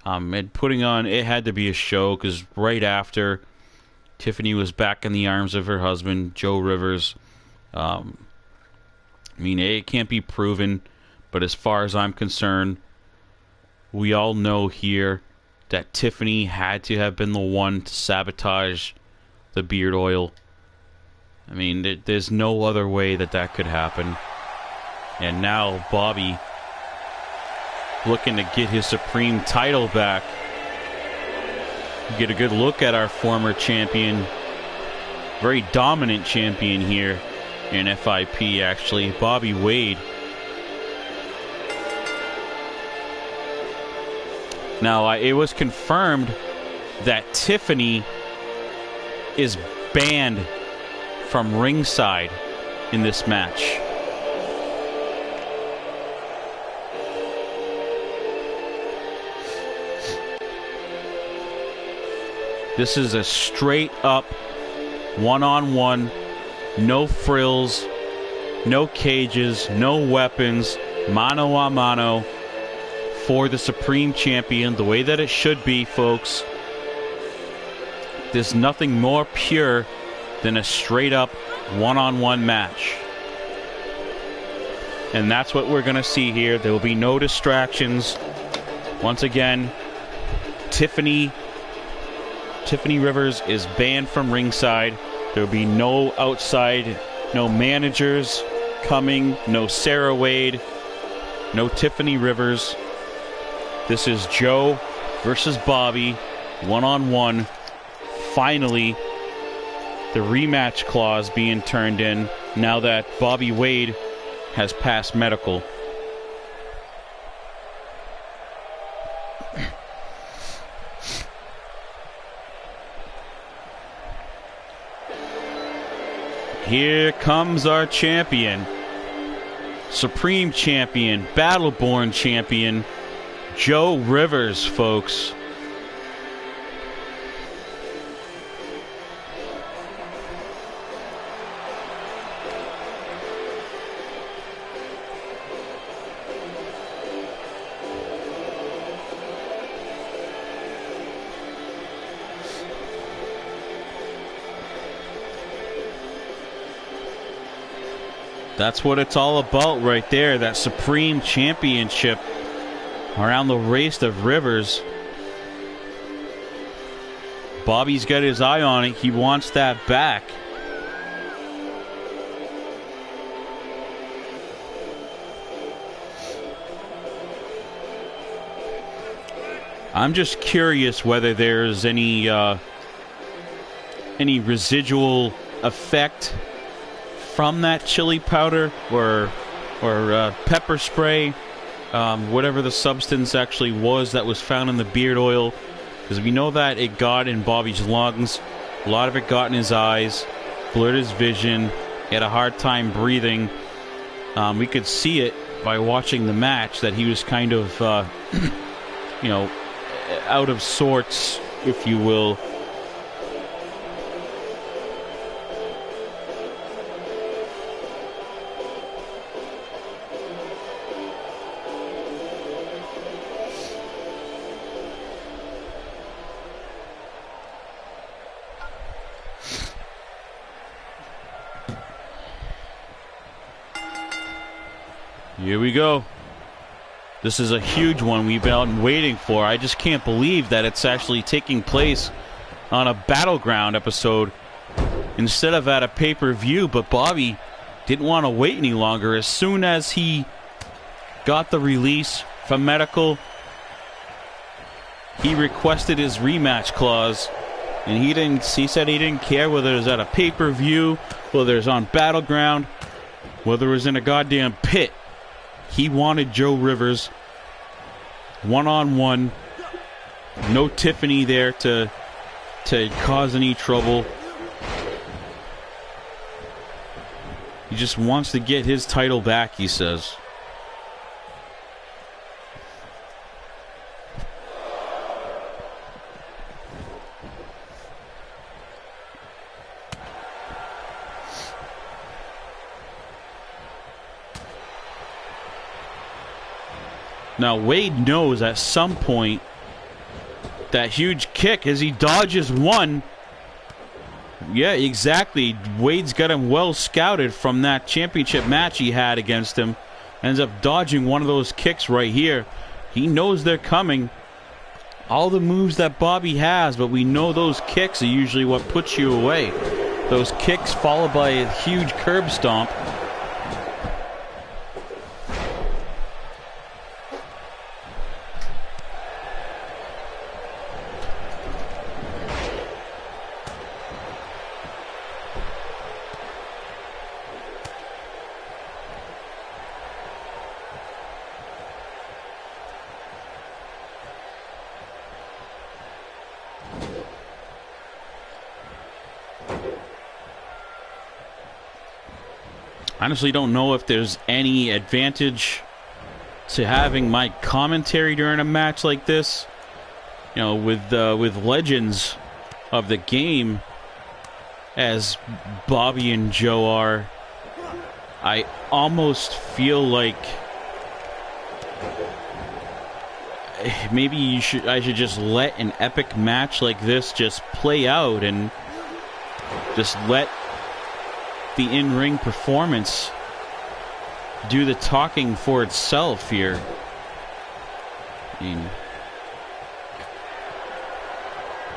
and putting on, it had to be a show, because right after, Tiffany was back in the arms of her husband, Joe Rivers. I mean, it can't be proven, but as far as I'm concerned, we all know here that Tiffany had to have been the one to sabotage the beard oil. I mean, there's no other way that that could happen. And now Bobby looking to get his Supreme title back. You get a good look at our former champion, very dominant champion here in FIP, actually, Bobby Wade. Now, it was confirmed that Tiffany is banned from ringside in this match. This is a straight up one-on-one, no frills, no cages, no weapons, mano a mano for the Supreme Champion, the way that it should be, folks. There's nothing more pure than a straight up one-on-one match. And that's what we're going to see here. There will be no distractions. Once again, Tiffany Rivers is banned from ringside. There will be no outside, no managers coming, no Sarah Wade, no Tiffany Rivers. This is Joe versus Bobby, one-on-one. Finally, the rematch clause being turned in now that Bobby Wade has passed medical. Here comes our champion, Supreme Champion, Battleborn Champion, Joe Rivers, folks. That's what it's all about right there, that Supreme Championship around the waist of Rivers. Bobby's got his eye on it. He wants that back. I'm just curious whether there's any residual effect from that chili powder or pepper spray, whatever the substance actually was that was found in the beard oil, because we know that it got in Bobby's lungs. A lot of it got in his eyes, blurred his vision. He had a hard time breathing. We could see it by watching the match that he was kind of, out of sorts, if you will. Here we go. This is a huge one we've been waiting for. I just can't believe that it's actually taking place on a Battleground episode instead of at a pay-per-view. But Bobby didn't want to wait any longer. As soon as he got the release from medical, he requested his rematch clause. And he said he didn't care whether it was at a pay-per-view, whether it was on Battleground, whether it was in a goddamn pit. He wanted Joe Rivers one-on-one. No Tiffany there to cause any trouble. He just wants to get his title back, he says. Now Wade knows at some point that huge kick as he dodges one. Yeah, exactly. Wade's got him well scouted from that championship match he had against him. Ends up dodging one of those kicks right here. He knows they're coming. All the moves that Bobby has, but we know those kicks are usually what puts you away. Those kicks followed by a huge curb stomp. Honestly, don't know if there's any advantage to having my commentary during a match like this. You know, with legends of the game as Bobby and Joe are, I almost feel like maybe I should just let an epic match like this just play out and just let the in-ring performance do the talking for itself here. I mean,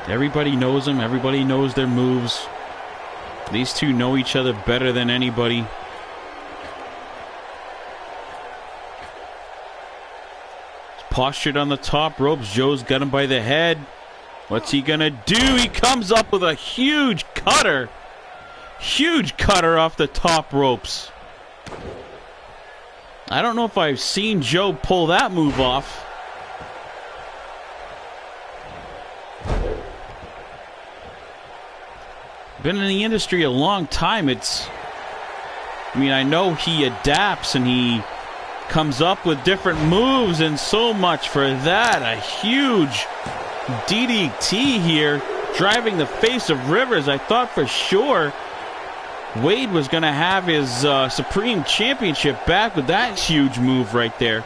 everybody knows them. Everybody knows their moves. These two know each other better than anybody. Postured on the top ropes. Joe's got him by the head. What's he gonna do? He comes up with a huge cutter. Huge cutter off the top ropes. I don't know if I've seen Joe pull that move off. Been in the industry a long time. I mean, I know he adapts and he comes up with different moves, and so much for that. A huge DDT here, driving the face of Rivers. I thought for sure Wade was going to have his Supreme Championship back with that huge move right there.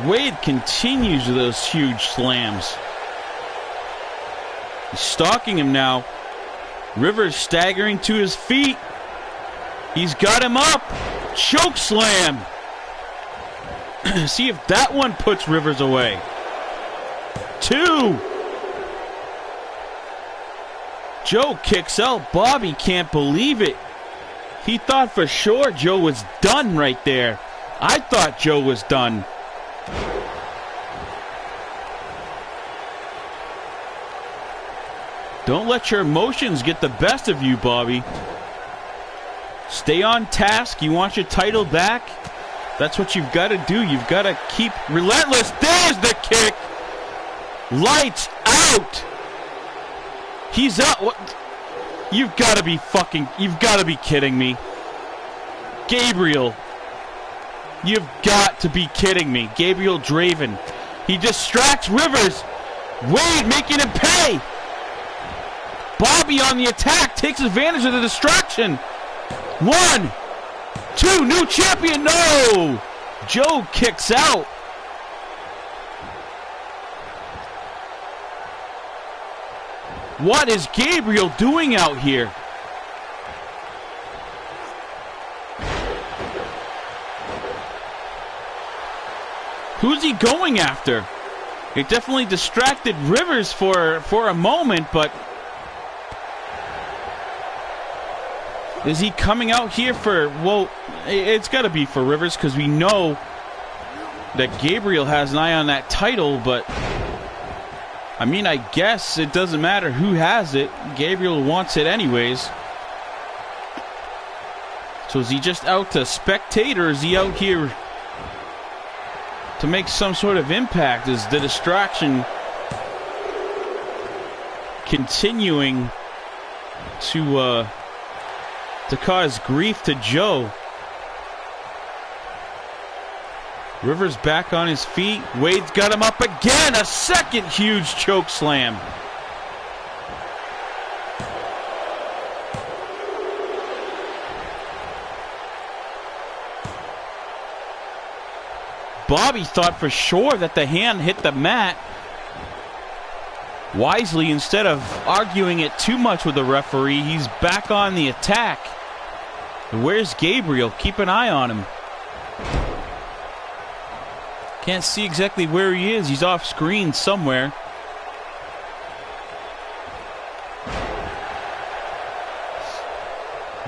Wade continues with those huge slams. He's stalking him now. Rivers staggering to his feet. He's got him up. Choke slam. See if that one puts Rivers away. 2. Joe kicks out. Bobby can't believe it. He thought for sure Joe was done right there. I thought Joe was done. Don't let your emotions get the best of you, Bobby. Stay on task. You want your title back? That's what you've got to do. You've got to keep relentless. There's the kick. Lights out. He's out. What? You've got to be kidding me. Gabriel. You've got to be kidding me. Gabriel Draven. He distracts Rivers. Wade making him pay. Bobby on the attack, takes advantage of the distraction. 1, 2, new champion. No! Joe kicks out. What is Gabriel doing out here? Who's he going after? It definitely distracted Rivers for a moment, but is he coming out here for, well, it's got to be for Rivers because we know that Gabriel has an eye on that title, but I mean, I guess it doesn't matter who has it. Gabriel wants it anyways. So is he just out to spectate, or is he out here to make some sort of impact? Is the distraction continuing to cause grief to Joe? Rivers back on his feet. Wade's got him up again. A second huge choke slam. Bobby thought for sure that the hand hit the mat. Wisely, instead of arguing it too much with the referee, he's back on the attack. Where's Gabriel? Keep an eye on him. Can't see exactly where he is. He's off screen somewhere.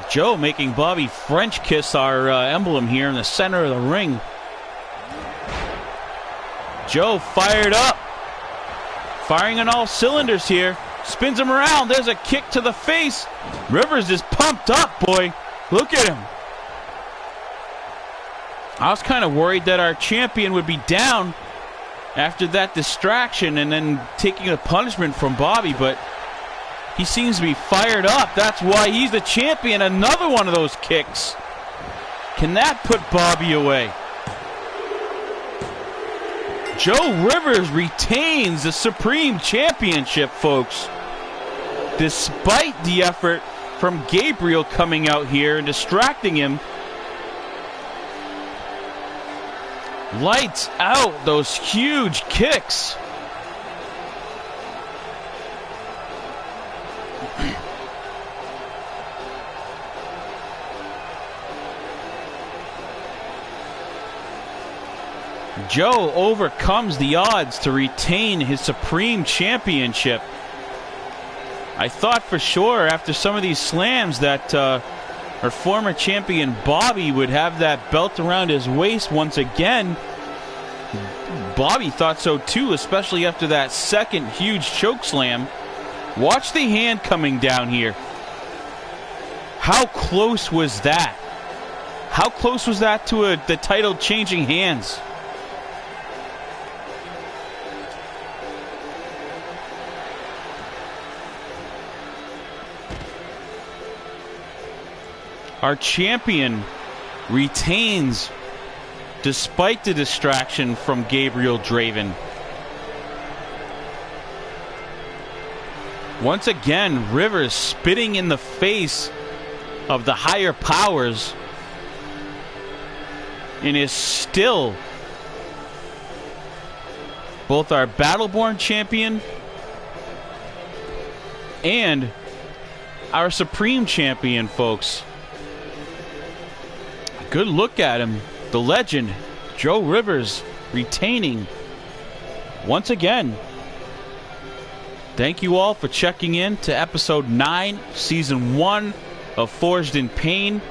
Joe making Bobby French kiss our emblem here in the center of the ring. Joe fired up. Firing on all cylinders here. Spins him around. There's a kick to the face. Rivers is pumped up, boy. Look at him. I was kind of worried that our champion would be down after that distraction and then taking a punishment from Bobby, but he seems to be fired up. That's why he's the champion. Another one of those kicks. Can that put Bobby away? Joe Rivers retains the Supreme Championship, folks. Despite the effort from Gabriel coming out here and distracting him. Lights out, those huge kicks. Joe overcomes the odds to retain his Supreme Championship. I thought for sure after some of these slams that our former champion Bobby would have that belt around his waist once again. Bobby thought so too, especially after that second huge choke slam. Watch the hand coming down here. How close was that? How close was that to the title changing hands? Our champion retains despite the distraction from Gabriel Draven. Once again, Rivers spitting in the face of the higher powers and is still both our Battleborn champion and our Supreme Champion, folks. Good look at him. The legend, Joe Rivers, retaining once again. Thank you all for checking in to episode 9, season 1 of Forged in Pain.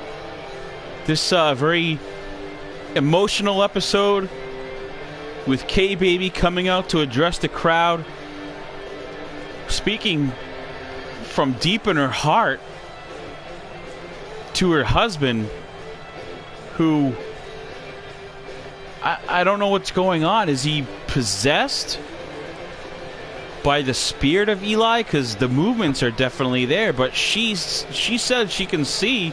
This very emotional episode with K-Baby coming out to address the crowd, speaking from deep in her heart to her husband, who I don't know what's going on. Is he possessed by the spirit of Eli? Because the movements are definitely there, but she said she can see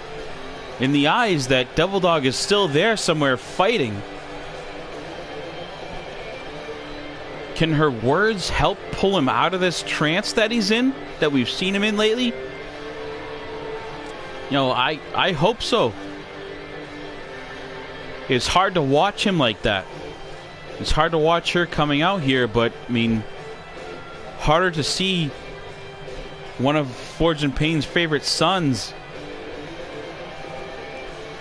in the eyes that Devil Dog is still there somewhere fighting. Can her words help pull him out of this trance that he's in, that we've seen him in lately? You know, I hope so. It's hard to watch him like that. It's hard to watch her coming out here, but, I mean, harder to see one of Forged in Pain's favorite sons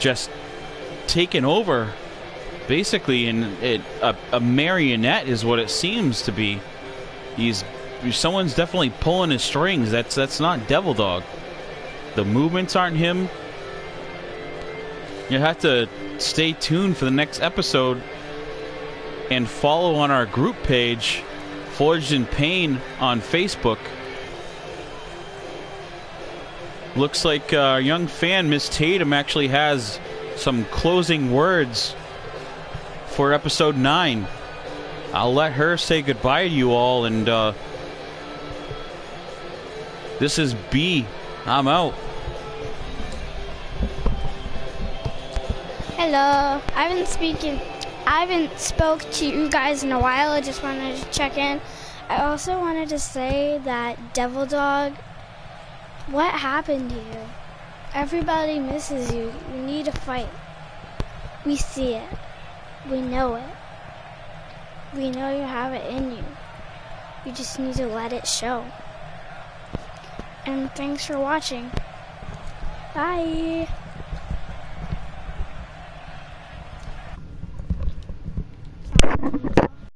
just taken over, basically, and a marionette is what it seems to be. Someone's definitely pulling his strings. That's not Devil Dog. The movements aren't him. You have to stay tuned for the next episode and follow on our group page, Forged in Pain, on Facebook. Looks like our young fan, Miss Tatum, actually has some closing words for episode 9. I'll let her say goodbye to you all, and this is B. I'm out.
Hello. I haven't spoke to you guys in a while. I just wanted to check in. I also wanted to say that Devil Dog, what happened to you? Everybody misses you. You need to fight. We see it. We know it. We know you have it in you. You just need to let it show. And thanks for watching. Bye.